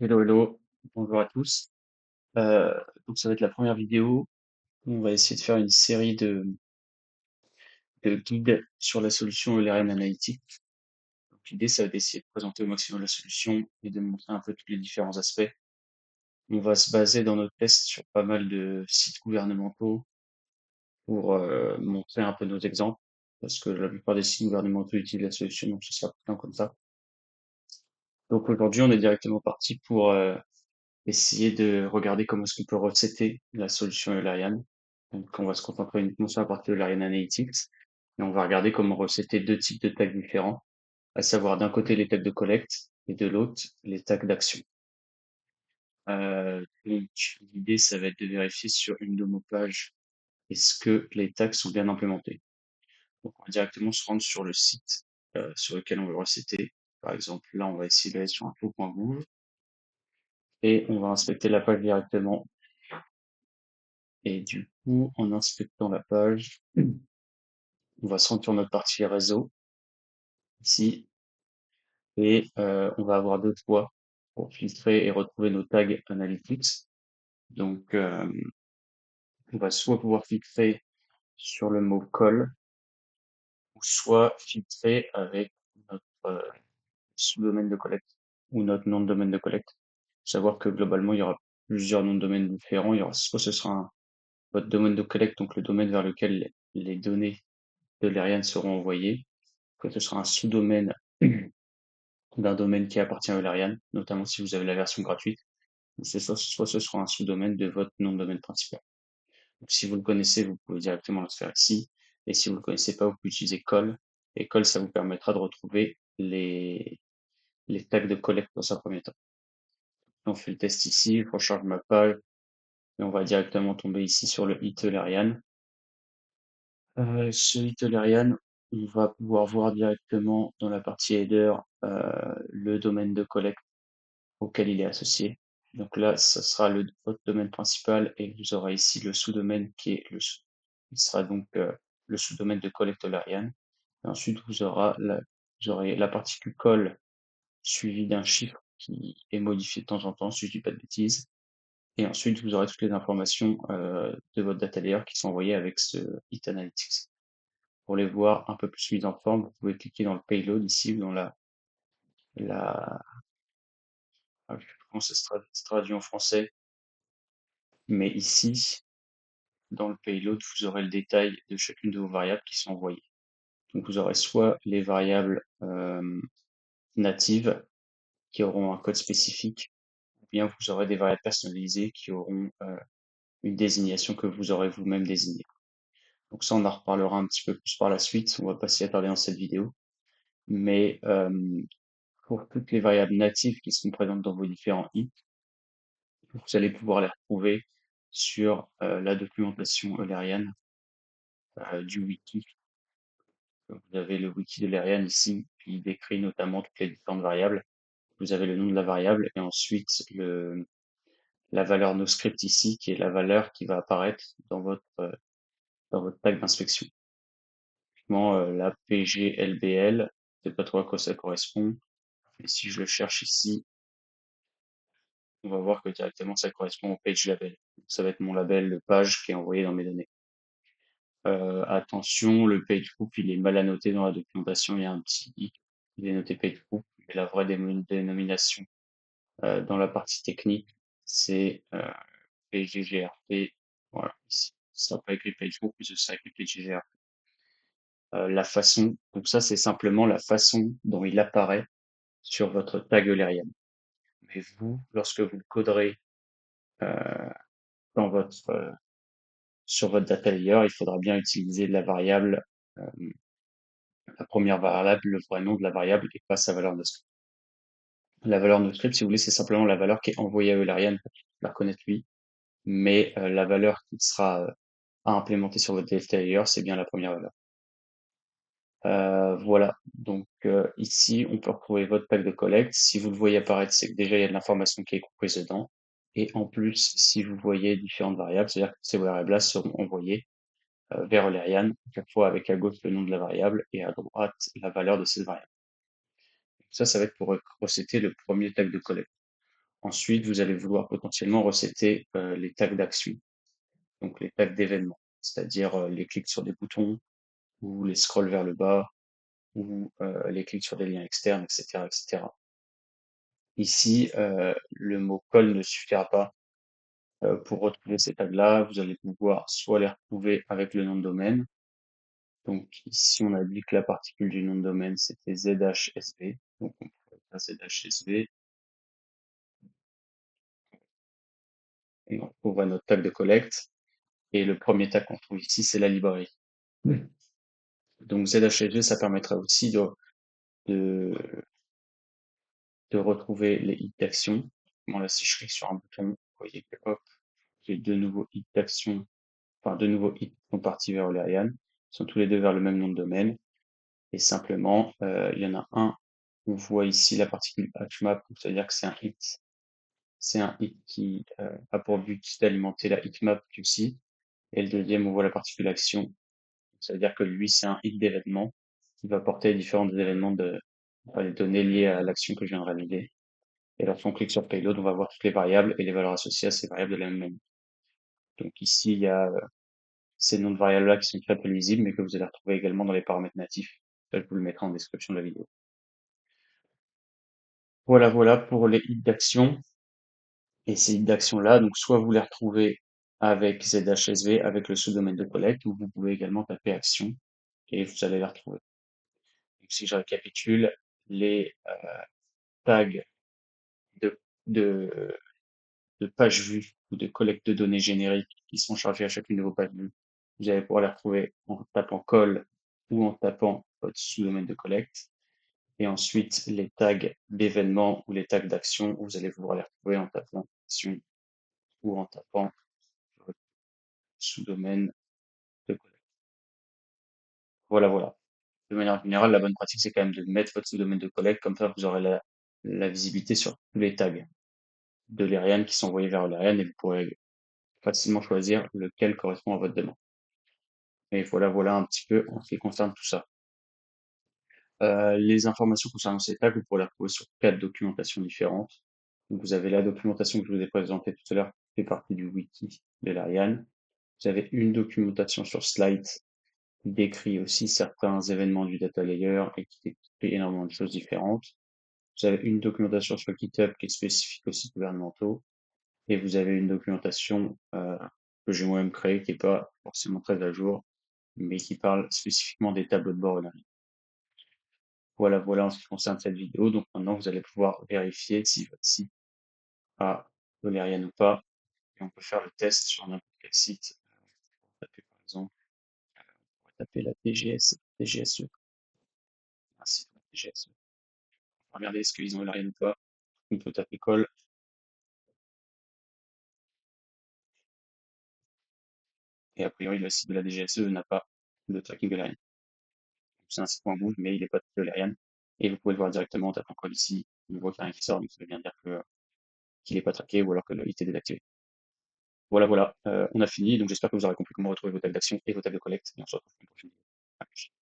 Hello, hello, bonjour à tous. Euh, donc ça va être la première vidéo où on va essayer de faire une série de guides sur la solution Eulerian Analytics. Donc l'idée, ça va être d'essayer de présenter au maximum la solution et de montrer un peu tous les différents aspects. On va se baser dans notre test sur pas mal de sites gouvernementaux pour montrer un peu nos exemples, parce que la plupart des sites gouvernementaux utilisent la solution, donc ce sera bien comme ça. Donc aujourd'hui, on est directement parti pour essayer de regarder comment est-ce qu'on peut recéter la solution Eulerian. Donc, on va se concentrer uniquement sur la partie Eulerian Analytics et on va regarder comment recéter deux types de tags différents, à savoir d'un côté les tags de collecte et de l'autre les tags d'action. Donc, l'idée, ça va être de vérifier sur une de nos pages est-ce que les tags sont bien implémentés. Donc, on va directement se rendre sur le site sur lequel on veut recéter. Par exemple, là, on va essayer d'aller sur info.gouv et on va inspecter la page directement. Et du coup, en inspectant la page, on va se rendre sur notre partie réseau ici et on va avoir deux toits pour filtrer et retrouver nos tags analytics. Donc, on va soit pouvoir filtrer sur le mot call ou soit filtrer avec notre sous-domaine de collecte ou notre nom de domaine de collecte. Faut savoir que globalement, il y aura plusieurs noms de domaine différents. Il y aura soit ce sera votre domaine de collecte, donc le domaine vers lequel les données de l'Ariane seront envoyées, que ce sera un sous-domaine d'un domaine qui appartient à l'Ariane, notamment si vous avez la version gratuite, ou soit ce sera un sous-domaine de votre nom de domaine principal. Donc, si vous le connaissez, vous pouvez directement le faire ici. Et si vous le connaissez pas, vous pouvez utiliser call. Et call, ça vous permettra de retrouver les tags de collecte dans un premier temps. On fait le test ici, je recharge ma page, et on va directement tomber ici sur le Hitlerian. Ce Hitlerian, on va pouvoir voir directement dans la partie header le domaine de collecte auquel il est associé. Donc là, ça sera votre domaine principal et vous aurez ici le sous-domaine qui est il sera donc le sous-domaine de Collectolarian. Et ensuite, vous aurez la particule call suivie d'un chiffre qui est modifié de temps en temps, si je dis pas de bêtises. Et ensuite, vous aurez toutes les informations de votre data layer qui sont envoyées avec ce Hit Analytics. Pour les voir un peu plus mises en forme, vous pouvez cliquer dans le payload ici, ou dans la, je sais plus comment ça se traduit en français, mais ici, dans le payload, vous aurez le détail de chacune de vos variables qui sont envoyées. Donc vous aurez soit les variables natives qui auront un code spécifique, ou bien vous aurez des variables personnalisées qui auront une désignation que vous aurez vous-même désignée. Donc ça, on en reparlera un petit peu plus par la suite, on va pas s'y attarder dans cette vidéo. Mais pour toutes les variables natives qui sont présentes dans vos différents hits, vous allez pouvoir les retrouver sur la documentation Eulerian du wiki. Vous avez le wiki de l'Ariane ici, qui décrit notamment toutes les différentes variables. Vous avez le nom de la variable et ensuite la valeur NoScript ici, qui est la valeur qui va apparaître dans votre tag d'inspection. Typiquement, la PGLBL, je sais pas trop à quoi ça correspond. Et si je le cherche ici, on va voir que directement ça correspond au page label. Ça va être mon label de page qui est envoyé dans mes données. Attention, le page group, il est mal annoté dans la documentation. Il y a un petit i, il est noté page group, mais la vraie dénomination dans la partie technique, c'est PGGRP. Voilà, ici. Ça sera pas écrit page group, mais ce sera écrit PGGRP. La façon, donc ça, c'est simplement la façon dont il apparaît sur votre tag Eulerian. Mais vous, lorsque vous le coderez dans sur votre data layer, il faudra bien utiliser la variable, la première variable, le vrai nom de la variable et pas sa valeur de script. La valeur de script, si vous voulez, c'est simplement la valeur qui est envoyée à Eulerian pour qu'il la reconnaisse lui. Mais la valeur qui sera à implémenter sur votre data layer, c'est bien la première valeur. Voilà, donc ici, on peut retrouver votre pack de collecte. Si vous le voyez apparaître, c'est que déjà, il y a de l'information qui est comprise dedans. Et en plus, si vous voyez différentes variables, c'est-à-dire que ces variables-là seront envoyées vers Eulerian, chaque fois avec à gauche le nom de la variable et à droite la valeur de cette variable. Ça va être pour recéter le premier tag de collecte. Ensuite, vous allez vouloir potentiellement resetter les tags d'action, donc les tags d'événements, c'est-à-dire les clics sur des boutons ou les scrolls vers le bas ou les clics sur des liens externes, etc., etc. Ici, le mot call ne suffira pas pour retrouver ces tags-là. Vous allez pouvoir soit les retrouver avec le nom de domaine. Donc ici, on a dit que la particule du nom de domaine, c'était ZHSV. Donc on pourrait faire ZHSV et on retrouvera notre tag de collecte. Et le premier tag qu'on trouve ici, c'est la librairie. Donc ZHSV, ça permettra aussi de, de retrouver les hits d'action. Bon, là, si je clique sur un bouton, vous voyez que hop, j'ai deux nouveaux hits d'action, enfin deux nouveaux hits qui sont partis vers Olerian. Ils sont tous les deux vers le même nom de domaine. Et simplement, il y en a un, on voit ici la particule HMAP, c'est-à-dire que c'est un hit. C'est un hit qui a pour but d'alimenter la hitmap du site. Et le deuxième, on voit la particule action. Ça veut dire que lui, c'est un hit d'événement qui va porter différents événements les données liées à l'action que je viens de réaliser. Et lorsqu'on clique sur Payload, on va voir toutes les variables et les valeurs associées à ces variables de la même manière. Donc ici, il y a ces noms de variables-là qui sont très peu lisibles, mais que vous allez retrouver également dans les paramètres natifs. Ça, je vous le mettrai en description de la vidéo. Voilà pour les hits d'action. Et ces hits d'action-là, donc soit vous les retrouvez avec ZHSV, avec le sous-domaine de collecte, ou vous pouvez également taper action et vous allez les retrouver. Donc, si je récapitule, les tags de, de, de pages vues ou de collecte de données génériques qui sont chargés à chacune de vos pages vues, vous allez pouvoir les retrouver en tapant call ou en tapant votre sous-domaine de collecte. Et ensuite, les tags d'événements ou les tags d'action, vous allez pouvoir les retrouver en tapant action ou en tapant votre sous-domaine de collecte. Voilà. De manière générale, la bonne pratique, c'est quand même de mettre votre sous-domaine de collecte, comme ça vous aurez la visibilité sur tous les tags de l'Erian qui sont envoyés vers l'Erian et vous pourrez facilement choisir lequel correspond à votre demande. Et voilà un petit peu en ce qui concerne tout ça. Les informations concernant ces tags, vous pourrez les retrouver sur 4 documentations différentes. Donc, vous avez la documentation que je vous ai présentée tout à l'heure, qui fait partie du wiki de l'Ariane. Vous avez une documentation sur Slide qui décrit aussi certains événements du data layer et qui décrit énormément de choses différentes. Vous avez une documentation sur GitHub qui est spécifique aux sites gouvernementaux. Et vous avez une documentation que j'ai moi-même créée qui n'est pas forcément très à jour, mais qui parle spécifiquement des tableaux de bord Olarian. Voilà en ce qui concerne cette vidéo. Donc maintenant, vous allez pouvoir vérifier si votre site a Olarian ou pas. Et on peut faire le test sur n'importe quel site. On va taper par exemple, on va taper la DGSE, un site DGSE. On va regarder est-ce qu'ils ont Olarian ou pas. On peut taper call. Et a priori, le site de la DGSE n'a pas de tracking Olarian. C'est un site .gouv, mais il n'est pas de Olarian. Et vous pouvez le voir directement en tapant call ici. On voit qu'il n'y a rien qui sort, donc ça veut bien dire qu'il n'est pas traqué ou alors que le hit est désactivé. On a fini. Donc j'espère que vous aurez compris comment retrouver vos tags d'action et vos tags de collecte. Et on se retrouve pour une prochaine vidéo. À plus.